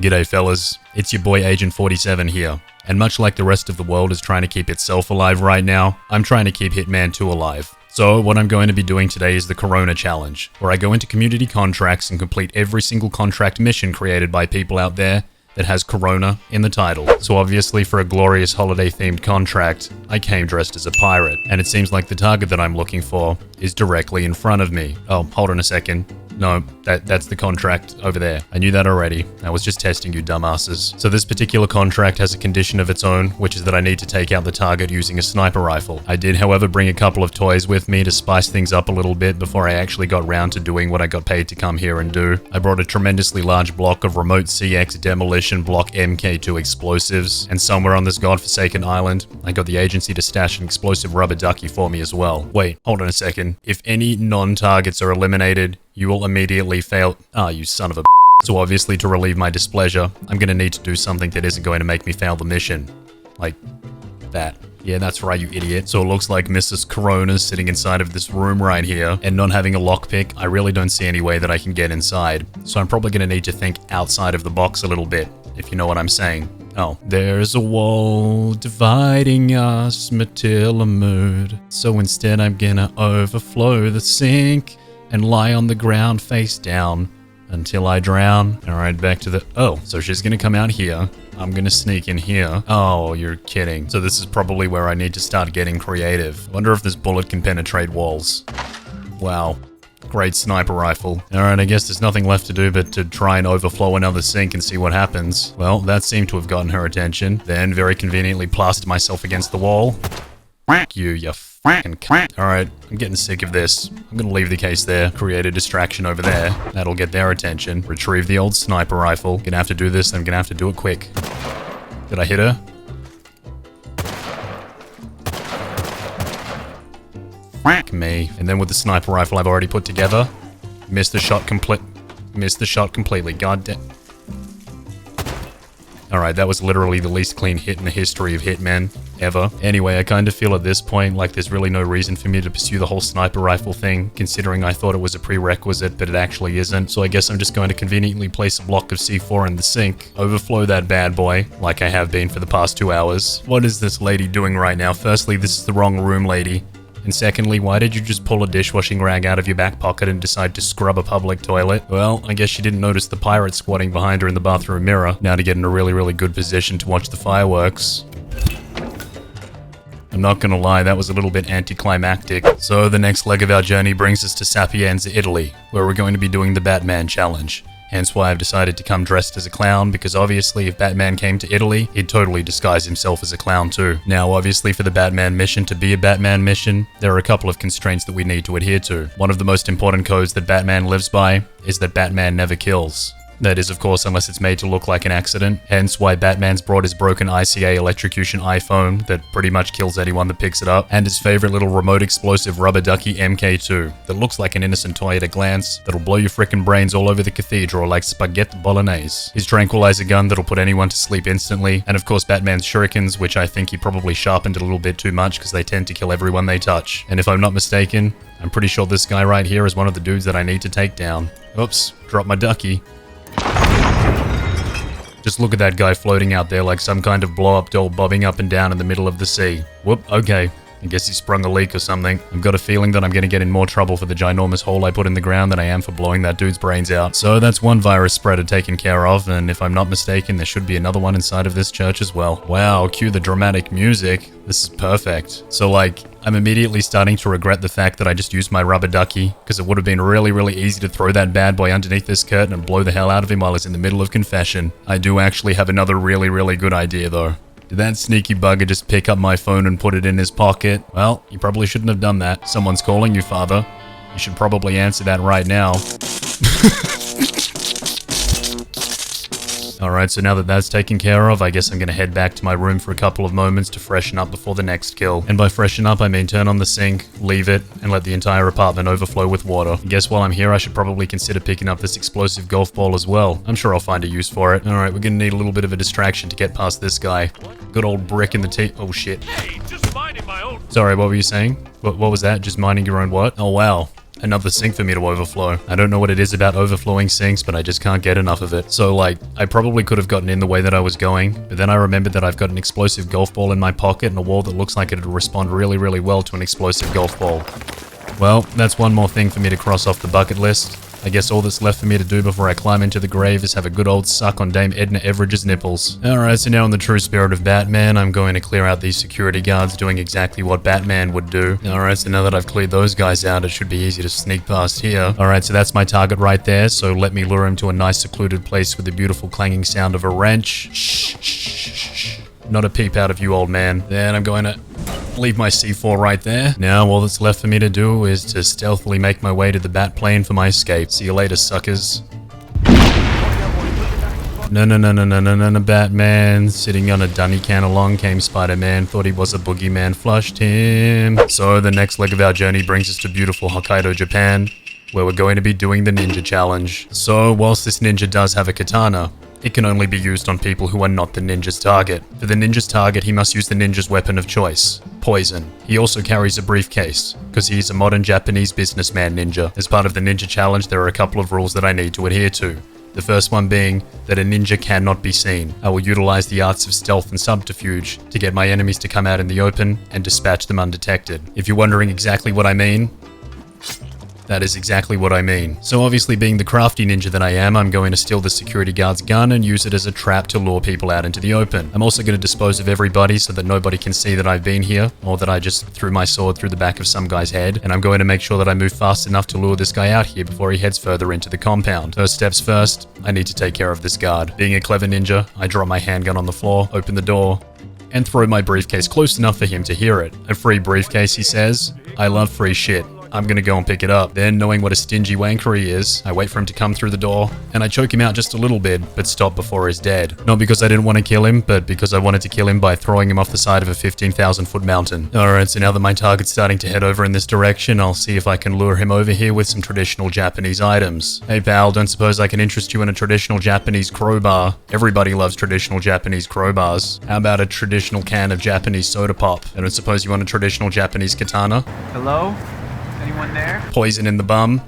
G'day fellas, it's your boy Agent 47 here, and much like the rest of the world is trying to keep itself alive right now, I'm trying to keep Hitman 2 alive. So what I'm going to be doing today is the Corona Challenge, where I go into community contracts and complete every single contract mission created by people out there that has Corona in the title. So obviously for a glorious holiday themed contract, I came dressed as a pirate, and it seems like the target that I'm looking for is directly in front of me. Oh, hold on a second. No, that's the contract over there. I knew that already. I was just testing you dumbasses. So this particular contract has a condition of its own, which is that I need to take out the target using a sniper rifle. I did, however, bring a couple of toys with me to spice things up a little bit before I actually got round to doing what I got paid to come here and do. I brought a tremendously large block of remote CX demolition block MK2 explosives, and somewhere on this godforsaken island, I got the agency to stash an explosive rubber ducky for me as well. Wait, hold on a second. If any non-targets are eliminated, you will immediately fail. Ah, you son of a b****. So obviously to relieve my displeasure, I'm gonna need to do something that isn't going to make me fail the mission. Like that. Yeah, that's right, you idiot. So it looks like Mrs. Corona's sitting inside of this room right here, and not having a lockpick, I really don't see any way that I can get inside. So I'm probably gonna need to think outside of the box a little bit, if you know what I'm saying. Oh, there's a wall dividing us, Matilda mood. So instead I'm gonna overflow the sink and lie on the ground face down until I drown. Alright, back to the... Oh, so she's gonna come out here. I'm gonna sneak in here. Oh, you're kidding. So this is probably where I need to start getting creative. Wonder if this bullet can penetrate walls. Wow. Great sniper rifle. Alright, I guess there's nothing left to do but to try and overflow another sink and see what happens. Well, that seemed to have gotten her attention. Then very conveniently plastered myself against the wall. You fucking cunt. Alright, I'm getting sick of this. I'm gonna leave the case there, create a distraction over there. That'll get their attention. Retrieve the old sniper rifle. Gonna have to do this, I'm gonna have to do it quick. Did I hit her? Fuck me. And then with the sniper rifle I've already put together, missed the shot completely. God damn. Alright, that was literally the least clean hit in the history of Hitman, ever. Anyway, I kind of feel at this point like there's really no reason for me to pursue the whole sniper rifle thing, considering I thought it was a prerequisite, but it actually isn't. So I guess I'm just going to conveniently place a block of C4 in the sink, overflow that bad boy, like I have been for the past 2 hours. What is this lady doing right now? Firstly, this is the wrong room, lady. And secondly, why did you just pull a dishwashing rag out of your back pocket and decide to scrub a public toilet? Well, I guess she didn't notice the pirate squatting behind her in the bathroom mirror. Now to get in a really good position to watch the fireworks. I'm not gonna lie, that was a little bit anticlimactic. So the next leg of our journey brings us to Sapienza, Italy, where we're going to be doing the Batman challenge. Hence why I've decided to come dressed as a clown, because obviously if Batman came to Italy, he'd totally disguise himself as a clown too. Now obviously for the Batman mission to be a Batman mission, there are a couple of constraints that we need to adhere to. One of the most important codes that Batman lives by is that Batman never kills. That is, of course, unless it's made to look like an accident. Hence why Batman's brought his broken ICA electrocution iPhone that pretty much kills anyone that picks it up, and his favorite little remote explosive rubber ducky MK2 that looks like an innocent toy at a glance that'll blow your frickin' brains all over the cathedral like spaghetti bolognese. His tranquilizer gun that'll put anyone to sleep instantly, and of course Batman's shurikens, which I think he probably sharpened a little bit too much because they tend to kill everyone they touch. And if I'm not mistaken, I'm pretty sure this guy right here is one of the dudes that I need to take down. Oops, dropped my ducky. Just look at that guy floating out there like some kind of blow-up doll bobbing up and down in the middle of the sea. Whoop, okay. I guess he sprung a leak or something. I've got a feeling that I'm gonna get in more trouble for the ginormous hole I put in the ground than I am for blowing that dude's brains out. So that's one virus spreader taken care of, and if I'm not mistaken, there should be another one inside of this church as well. Wow, cue the dramatic music. This is perfect. So like, I'm immediately starting to regret the fact that I just used my rubber ducky, because it would have been really easy to throw that bad boy underneath this curtain and blow the hell out of him while he's in the middle of confession. I do actually have another really good idea though. Did that sneaky bugger just pick up my phone and put it in his pocket? Well, you probably shouldn't have done that. Someone's calling you, father. You should probably answer that right now. Alright, so now that that's taken care of, I guess I'm gonna head back to my room for a couple of moments to freshen up before the next kill. And by freshen up, I mean turn on the sink, leave it, and let the entire apartment overflow with water. I guess while I'm here, I should probably consider picking up this explosive golf ball as well. I'm sure I'll find a use for it. Alright, we're gonna need a little bit of a distraction to get past this guy. Good old brick in the teeth. Oh shit. Hey, just minding my own. Sorry, what were you saying? What was that? Just minding your own what? Oh wow. another sink for me to overflow. I don't know what it is about overflowing sinks, but I just can't get enough of it. So like, I probably could have gotten in the way that I was going, but then I remembered that I've got an explosive golf ball in my pocket and a wall that looks like it'd respond really, really well to an explosive golf ball. Well, that's one more thing for me to cross off the bucket list. I guess all that's left for me to do before I climb into the grave is have a good old suck on Dame Edna Everidge's nipples. Alright, so now in the true spirit of Batman, I'm going to clear out these security guards doing exactly what Batman would do. Alright, so now that I've cleared those guys out, it should be easy to sneak past here. Alright, so that's my target right there, so let me lure him to a nice secluded place with the beautiful clanging sound of a wrench. Shh, shh, shh, shh. Not a peep out of you, old man. Then I'm going to leave my C4 right there. Now all that's left for me to do is to stealthily make my way to the bat plane for my escape. See you later, suckers. No, Batman. Sitting on a dunny can, along came Spider-Man, thought he was a boogeyman, flushed him. So the next leg of our journey brings us to beautiful Hokkaido, Japan, where we're going to be doing the ninja challenge. So whilst this ninja does have a katana, it can only be used on people who are not the ninja's target. For the ninja's target, he must use the ninja's weapon of choice, poison. He also carries a briefcase, because he's a modern Japanese businessman ninja. As part of the ninja challenge, there are a couple of rules that I need to adhere to. The first one being that a ninja cannot be seen. I will utilize the arts of stealth and subterfuge to get my enemies to come out in the open and dispatch them undetected. If you're wondering exactly what I mean, that is exactly what I mean. So obviously, being the crafty ninja that I am, I'm going to steal the security guard's gun and use it as a trap to lure people out into the open. I'm also going to dispose of everybody so that nobody can see that I've been here, or that I just threw my sword through the back of some guy's head, and I'm going to make sure that I move fast enough to lure this guy out here before he heads further into the compound. First steps first, I need to take care of this guard. Being a clever ninja, I drop my handgun on the floor, open the door, and throw my briefcase close enough for him to hear it. A free briefcase, he says. I love free shit. I'm gonna go and pick it up. Then, knowing what a stingy wanker he is, I wait for him to come through the door, and I choke him out just a little bit, but stop before he's dead. Not because I didn't want to kill him, but because I wanted to kill him by throwing him off the side of a 15,000 foot mountain. Alright, so now that my target's starting to head over in this direction, I'll see if I can lure him over here with some traditional Japanese items. Hey pal, don't suppose I can interest you in a traditional Japanese crowbar? Everybody loves traditional Japanese crowbars. How about a traditional can of Japanese soda pop? I don't suppose you want a traditional Japanese katana? Hello? Anyone there? Poison in the bum.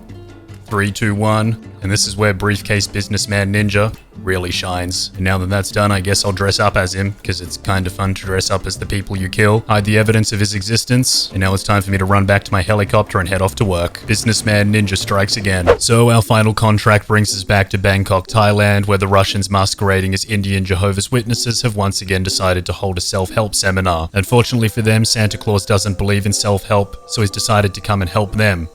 3, 2, 1. And this is where Briefcase Businessman Ninja really shines. And now that that's done, I guess I'll dress up as him, because it's kind of fun to dress up as the people you kill, hide the evidence of his existence, and now it's time for me to run back to my helicopter and head off to work. Businessman Ninja strikes again. So our final contract brings us back to Bangkok, Thailand, where the Russians masquerading as Indian Jehovah's Witnesses have once again decided to hold a self-help seminar. Unfortunately for them, Santa Claus doesn't believe in self-help, so he's decided to come and help them.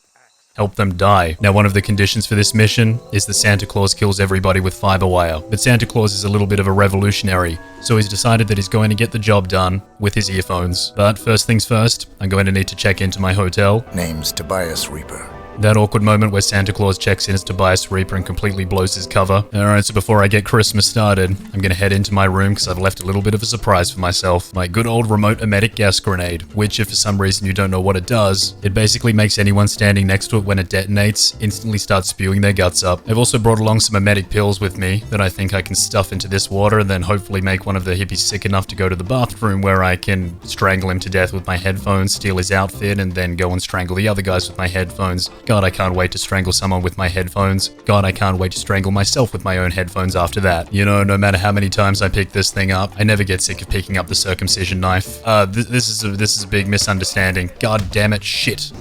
Help them die. Now, one of the conditions for this mission is that Santa Claus kills everybody with fiber wire. But Santa Claus is a little bit of a revolutionary, so he's decided that he's going to get the job done with his earphones. But first things first, I'm going to need to check into my hotel. Name's Tobias Reaper. That awkward moment where Santa Claus checks in as Tobias Reaper and completely blows his cover. Alright, so before I get Christmas started, I'm gonna head into my room because I've left a little bit of a surprise for myself. My good old remote emetic gas grenade, which if for some reason you don't know what it does, it basically makes anyone standing next to it when it detonates instantly start spewing their guts up. I've also brought along some emetic pills with me that I think I can stuff into this water and then hopefully make one of the hippies sick enough to go to the bathroom where I can strangle him to death with my headphones, steal his outfit, and then go and strangle the other guys with my headphones. God, I can't wait to strangle someone with my headphones. God, I can't wait to strangle myself with my own headphones after that. You know, no matter how many times I pick this thing up, I never get sick of picking up the circumcision knife. This is a big misunderstanding. God damn it, shit.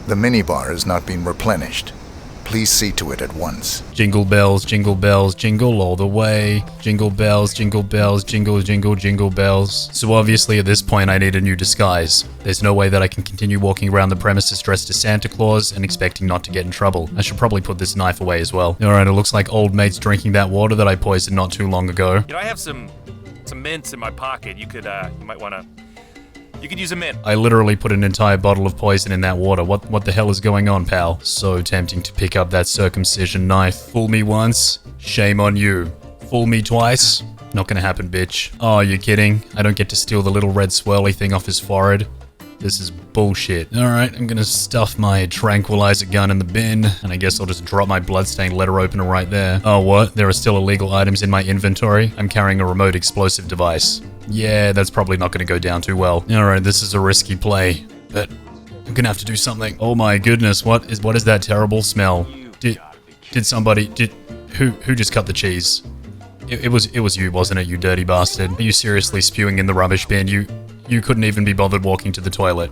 The minibar has not been replenished. Please see to it at once. Jingle bells, jingle all the way. Jingle bells, jingle, jingle bells. So obviously at this point I need a new disguise. There's no way that I can continue walking around the premises dressed as Santa Claus and expecting not to get in trouble. I should probably put this knife away as well. Alright, it looks like old mate's drinking that water that I poisoned not too long ago. You know, I have some mints in my pocket. You might wanna... You could use a mint. I literally put an entire bottle of poison in that water. What the hell is going on, pal? So tempting to pick up that circumcision knife. Fool me once, shame on you. Fool me twice, not gonna happen, bitch. Oh, you're kidding? I don't get to steal the little red swirly thing off his forehead? This is bullshit. Alright, I'm gonna stuff my tranquilizer gun in the bin, and I guess I'll just drop my bloodstained letter opener right there. Oh, what? There are still illegal items in my inventory? I'm carrying a remote explosive device. Yeah, that's probably not gonna go down too well. Alright, this is a risky play, but I'm gonna have to do something. Oh my goodness, what is that terrible smell? Did somebody, who just cut the cheese? It was you, wasn't it, you dirty bastard? Are you seriously spewing in the rubbish bin? You couldn't even be bothered walking to the toilet.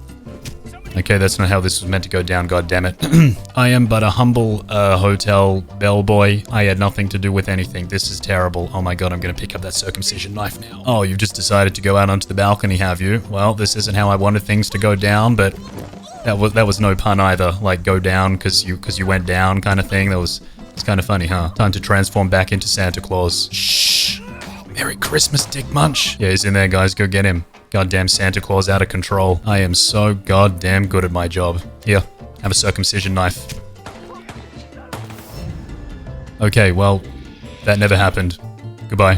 Okay, that's not how this was meant to go down, god damn it. I am but a humble hotel bellboy. I had nothing to do with anything. This is terrible. Oh my god, I'm gonna pick up that circumcision knife now. Oh, you've just decided to go out onto the balcony, have you? Well, this isn't how I wanted things to go down, but that was no pun either. Like, go down because you went down kind of thing. It's kind of funny, huh? Time to transform back into Santa Claus. Shh. Merry Christmas, Dick Munch. Yeah, he's in there, guys. Go get him. Goddamn Santa Claus out of control. I am so goddamn good at my job. Here, have a circumcision knife. Okay, well, that never happened. Goodbye.